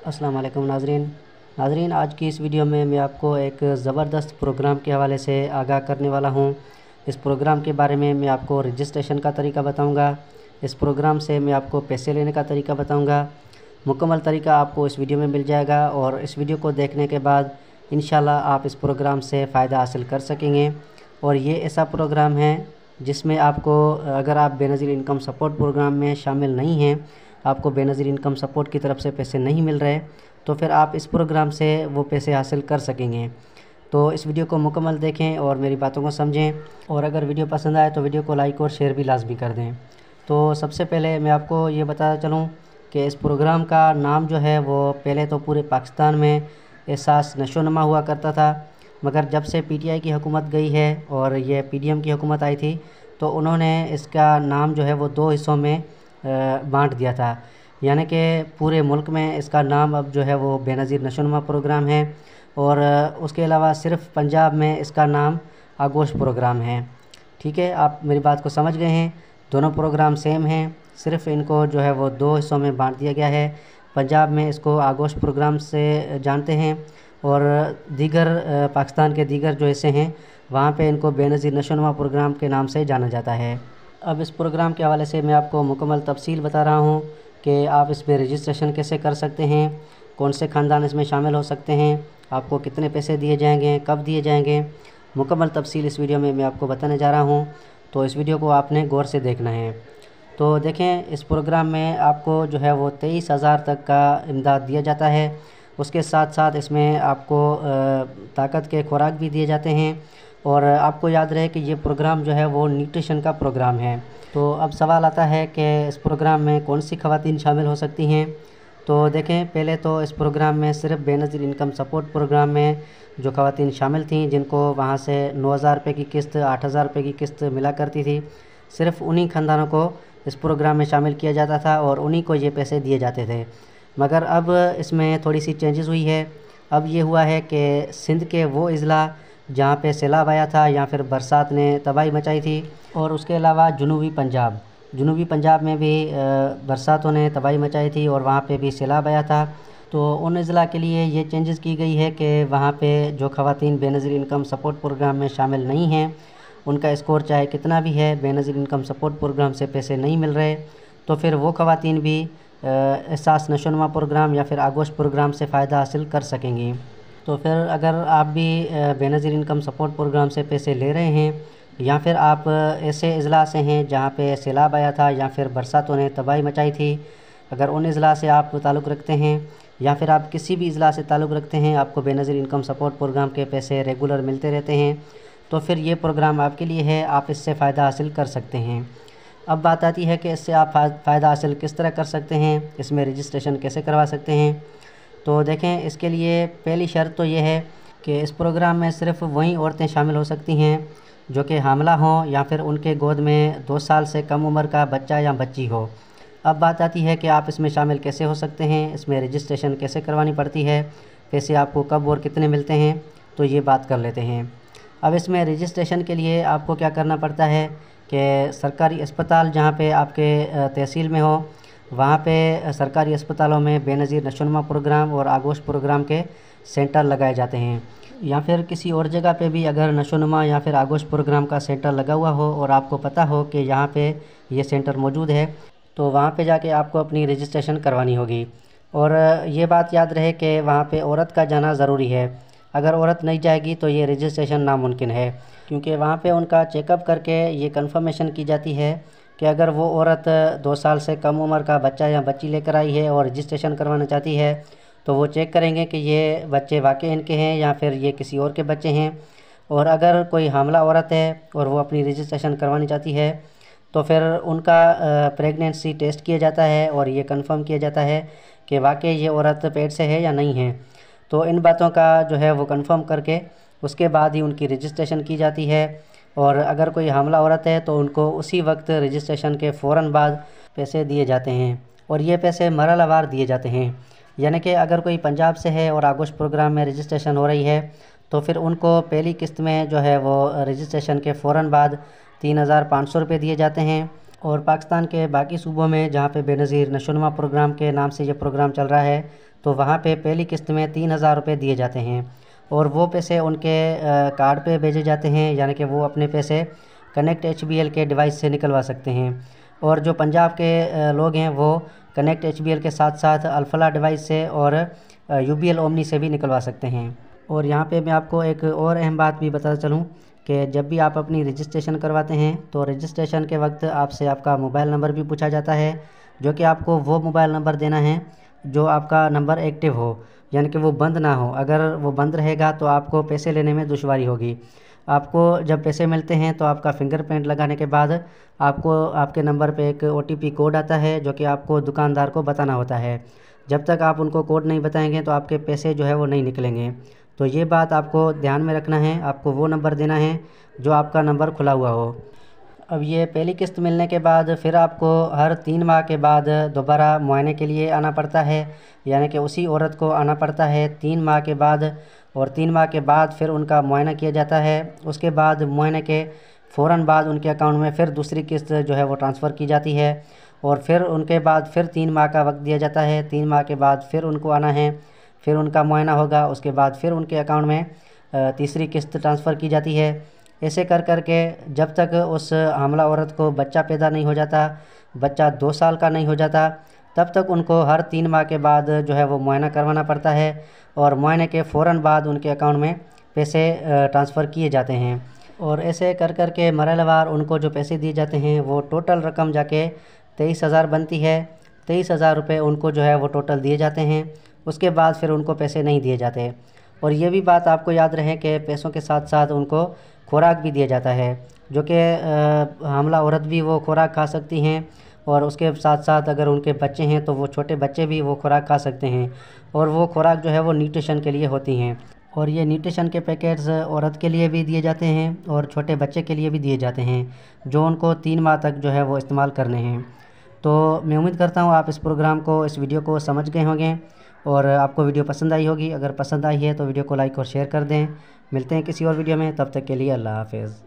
अस्सलाम वालेकुम नाज़रीन, आज की इस वीडियो में मैं आपको एक ज़बरदस्त प्रोग्राम के हवाले से आगाह करने वाला हूँ। इस प्रोग्राम के बारे में मैं आपको रजिस्ट्रेशन का तरीका बताऊँगा। इस प्रोग्राम से मैं आपको पैसे लेने का तरीका बताऊँगा। मुकम्मल तरीका आपको इस वीडियो में मिल जाएगा और इस वीडियो को देखने के बाद इंशाल्लाह आप इस प्रोग्राम से फ़ायदा हासिल कर सकेंगे। और ये ऐसा प्रोग्राम है जिसमें आपको, अगर आप बेनज़ीर इनकम सपोर्ट प्रोग्राम में शामिल नहीं हैं, आपको बेनज़ीर इनकम सपोर्ट की तरफ से पैसे नहीं मिल रहे, तो फिर आप इस प्रोग्राम से वो पैसे हासिल कर सकेंगे। तो इस वीडियो को मुकम्मल देखें और मेरी बातों को समझें, और अगर वीडियो पसंद आए तो वीडियो को लाइक और शेयर भी लाजमी कर दें। तो सबसे पहले मैं आपको ये बताता चलूँ कि इस प्रोग्राम का नाम जो है वो पहले तो पूरे पाकिस्तान में एहसास नशोनुमा हुआ करता था, मगर जब से पीटीआई की हुकूमत गई है और ये पीडीएम की हुकूमत आई थी, तो उन्होंने इसका नाम जो है वो दो हिस्सों में बांट दिया था। यानी कि पूरे मुल्क में इसका नाम अब जो है वो बेनज़ीर नशोनुमा प्रोग्राम है, और उसके अलावा सिर्फ़ पंजाब में इसका नाम आगोश प्रोग्राम है। ठीक है, आप मेरी बात को समझ गए हैं। दोनों प्रोग्राम सेम हैं, सिर्फ़ इनको जो है वो दो हिस्सों में बांट दिया गया है। पंजाब में इसको आगोश प्रोग्राम से जानते हैं, और दीगर पाकिस्तान के दीगर जो हिस्से हैं वहाँ पे इनको बेनज़ीर नशोनुमा प्रोग्राम के नाम से जाना जाता है। अब इस प्रोग्राम के हवाले से मैं आपको मुकम्मल तफसील बता रहा हूँ कि आप इसमें रजिस्ट्रेशन कैसे कर सकते हैं, कौन से ख़ानदान इसमें शामिल हो सकते हैं, आपको कितने पैसे दिए जाएंगे, कब दिए जाएंगे। मुकम्मल तफसील इस वीडियो में मैं आपको बताने जा रहा हूँ, तो इस वीडियो को आपने गौर से देखना है। तो देखें, इस प्रोग्राम में आपको जो है वो 23,000 तक का इमदाद दिया जाता है। उसके साथ साथ इसमें आपको ताकत के खुराक भी दिए जाते हैं, और आपको याद रहे कि ये प्रोग्राम जो है वो न्यूट्रिशन का प्रोग्राम है। तो अब सवाल आता है कि इस प्रोग्राम में कौन सी ख़वातीन शामिल हो सकती हैं। तो देखें, पहले तो इस प्रोग्राम में सिर्फ बेनज़ीर इनकम सपोर्ट प्रोग्राम में जो ख़वातीन शामिल थीं, जिनको वहाँ से 9,000 रुपये की क़िस्त, 8,000 रुपये की क़िस्त मिला करती थी, सिर्फ़ उन्हीं ख़ानदानों को इस प्रोग्राम में शामिल किया जाता था और उन्हीं को ये पैसे दिए जाते थे। मगर अब इसमें थोड़ी सी चेंजेस हुई है। अब ये हुआ है कि सिंध के वो अज़ला जहाँ पे सैलाब आया था या फिर बरसात ने तबाही मचाई थी, और उसके अलावा जुनूबी पंजाब में भी बरसातों ने तबाही मचाई थी और वहाँ पे भी सैलाब आया था। तो उन अज़ला के लिए ये चेंजेस की गई है कि वहाँ पे जो ख़वातीन बेनज़ीर इनकम सपोर्ट प्रोग्राम में शामिल नहीं हैं, उनका स्कोर चाहे कितना भी है, बेनज़ीर इनकम सपोर्ट प्रोग्राम से पैसे नहीं मिल रहे, तो फिर वो ख़वातीन भी एहसास नशोनुमा प्रोग्राम या फिर आगोश प्रोग्राम से फ़ायदा हासिल कर सकेंगी। तो फिर अगर आप भी बेनज़ीर इनकम सपोर्ट प्रोग्राम से पैसे ले रहे हैं, या फिर आप ऐसे अज़ला से हैं जहाँ पे सैलाब आया था या फिर बरसातों ने तबाही मचाई थी, अगर उन अज़ला से आप ताल्लुक़ रखते हैं या फिर आप किसी भी अज़ला से ताल्लुक़ रखते हैं, आपको बेनज़ीर इनकम सपोर्ट प्रोग्राम के पैसे रेगुलर मिलते रहते हैं, तो फिर ये प्रोग्राम आपके लिए है, आप इससे फ़ायदा हासिल कर सकते हैं। अब बात आती है कि इससे आप फ़ायदा हासिल किस तरह कर सकते हैं, इसमें रजिस्ट्रेशन कैसे करवा सकते हैं। तो देखें, इसके लिए पहली शर्त तो ये है कि इस प्रोग्राम में सिर्फ़ वही औरतें शामिल हो सकती हैं जो कि हामला हों या फिर उनके गोद में 2 साल से कम उम्र का बच्चा या बच्ची हो। अब बात आती है कि आप इसमें शामिल कैसे हो सकते हैं, इसमें रजिस्ट्रेशन कैसे करवानी पड़ती है, पैसे आपको कब और कितने मिलते हैं, तो ये बात कर लेते हैं। अब इसमें रजिस्ट्रेशन के लिए आपको क्या करना पड़ता है कि सरकारी अस्पताल जहाँ पे आपके तहसील में हो, वहाँ पे सरकारी अस्पतालों में बेनज़ीर नशोनुमा प्रोग्राम और आगोश प्रोग्राम के सेंटर लगाए जाते हैं। या फिर किसी और जगह पे भी अगर नशोनुमा या फिर आगोश प्रोग्राम का सेंटर लगा हुआ हो और आपको पता हो कि यहाँ पे ये सेंटर मौजूद है, तो वहाँ पे जाके आपको अपनी रजिस्ट्रेशन करवानी होगी। और ये बात याद रहे कि वहाँ पे औरत का जाना ज़रूरी है। अगर औरत नहीं जाएगी तो ये रजिस्ट्रेशन नामुमकिन है, क्योंकि वहाँ पे उनका चेकअप करके ये कंफर्मेशन की जाती है कि अगर वो औरत 2 साल से कम उम्र का बच्चा या बच्ची लेकर आई है और रजिस्ट्रेशन करवाना चाहती है, तो वो चेक करेंगे कि ये बच्चे वाकई इनके हैं या फिर ये किसी और के बच्चे हैं। और अगर कोई हामला औरत है और वो अपनी रजिस्ट्रेशन करवानी चाहती है, तो फिर उनका प्रेगनेंसी टेस्ट किया जाता है और ये कंफर्म किया जाता है कि वाकई ये औरत पेट से है या नहीं है। तो इन बातों का जो है वो कंफर्म करके उसके बाद ही उनकी रजिस्ट्रेशन की जाती है। और अगर कोई हामला औरत है तो उनको उसी वक्त रजिस्ट्रेशन के फ़ौरन बाद पैसे दिए जाते हैं, और ये पैसे मरहलावार दिए जाते हैं। यानी कि अगर कोई पंजाब से है और आगोश प्रोग्राम में रजिस्ट्रेशन हो रही है, तो फिर उनको पहली किस्त में जो है वो रजिस्ट्रेशन के फ़ौरन बाद 3,500 रुपये दिए जाते हैं। और पाकिस्तान के बाकी सूबों में जहाँ पे बेनज़ीर नशोनुमा प्रोग्राम के नाम से ये प्रोग्राम चल रहा है, तो वहाँ पे पहली किस्त में 3000 रुपये दिए जाते हैं और वो पैसे उनके कार्ड पे भेजे जाते हैं, यानी कि वो अपने पैसे कनेक्ट HBL के डिवाइस से निकलवा सकते हैं। और जो पंजाब के लोग हैं वो कनेक्ट HBL के साथ साथ अल्फला डिवाइस से और UBL ओमनी से भी निकलवा सकते हैं। और यहाँ पे मैं आपको एक और अहम बात भी बताता चलूँ कि जब भी आप अपनी रजिस्ट्रेशन करवाते हैं तो रजिस्ट्रेशन के वक्त आपसे आपका मोबाइल नंबर भी पूछा जाता है, जो कि आपको वो मोबाइल नंबर देना है जो आपका नंबर एक्टिव हो, यानी कि वो बंद ना हो। अगर वो बंद रहेगा तो आपको पैसे लेने में दुश्वारी होगी। आपको जब पैसे मिलते हैं तो आपका फिंगरप्रिंट लगाने के बाद आपको आपके नंबर पे एक OTP कोड आता है, जो कि आपको दुकानदार को बताना होता है। जब तक आप उनको कोड नहीं बताएंगे तो आपके पैसे जो है वो नहीं निकलेंगे। तो ये बात आपको ध्यान में रखना है, आपको वो नंबर देना है जो आपका नंबर खुला हुआ हो। अब ये पहली किस्त मिलने के बाद फिर आपको हर 3 माह के बाद दोबारा मुआयने के लिए आना पड़ता है, यानी कि उसी औरत को आना पड़ता है 3 माह के बाद। और 3 माह के बाद फिर उनका मुआयना किया जाता है। उसके बाद मुआयने के फ़ौरन बाद उनके अकाउंट में फिर दूसरी किस्त जो है वो ट्रांसफ़र की जाती है और फिर उनके बाद फिर 3 माह का वक्त दिया जाता है। 3 माह के बाद फिर उनको आना है, फिर उनका मुआयना होगा, उसके बाद फिर उनके अकाउंट में तीसरी किस्त ट्रांसफ़र की जाती है। ऐसे कर कर के जब तक उस हामला औरत को बच्चा पैदा नहीं हो जाता, बच्चा 2 साल का नहीं हो जाता, तब तक उनको हर 3 माह के बाद जो है वो मुआयना करवाना पड़ता है और मुआयने के फ़ौरन बाद उनके अकाउंट में पैसे ट्रांसफ़र किए जाते हैं। और ऐसे कर कर के मरहलेवार उनको जो पैसे दिए जाते हैं वो टोटल रकम जाके 23,000 बनती है। 23,000 रुपये उनको जो है वो टोटल दिए जाते हैं। उसके बाद फिर उनको पैसे नहीं दिए जाते। और ये भी बात आपको याद रहे कि पैसों के साथ साथ उनको खुराक भी दिया जाता है, जो कि हामला औरत भी वो खुराक खा सकती हैं और उसके साथ साथ अगर उनके बच्चे हैं तो वो छोटे बच्चे भी वो खुराक खा सकते हैं। और वो खुराक जो है वो न्यूट्रिशन के लिए होती हैं। और ये न्यूट्रिशन के पैकेट्स औरत के लिए भी दिए जाते हैं और छोटे बच्चे के लिए भी दिए जाते हैं, जो उनको 3 माह तक जो है वो इस्तेमाल करने हैं। तो मैं उम्मीद करता हूँ आप इस वीडियो को समझ गए होंगे और आपको वीडियो पसंद आई होगी। अगर पसंद आई है तो वीडियो को लाइक और शेयर कर दें। मिलते हैं किसी और वीडियो में, तब तक के लिए अल्लाह हाफ़िज़।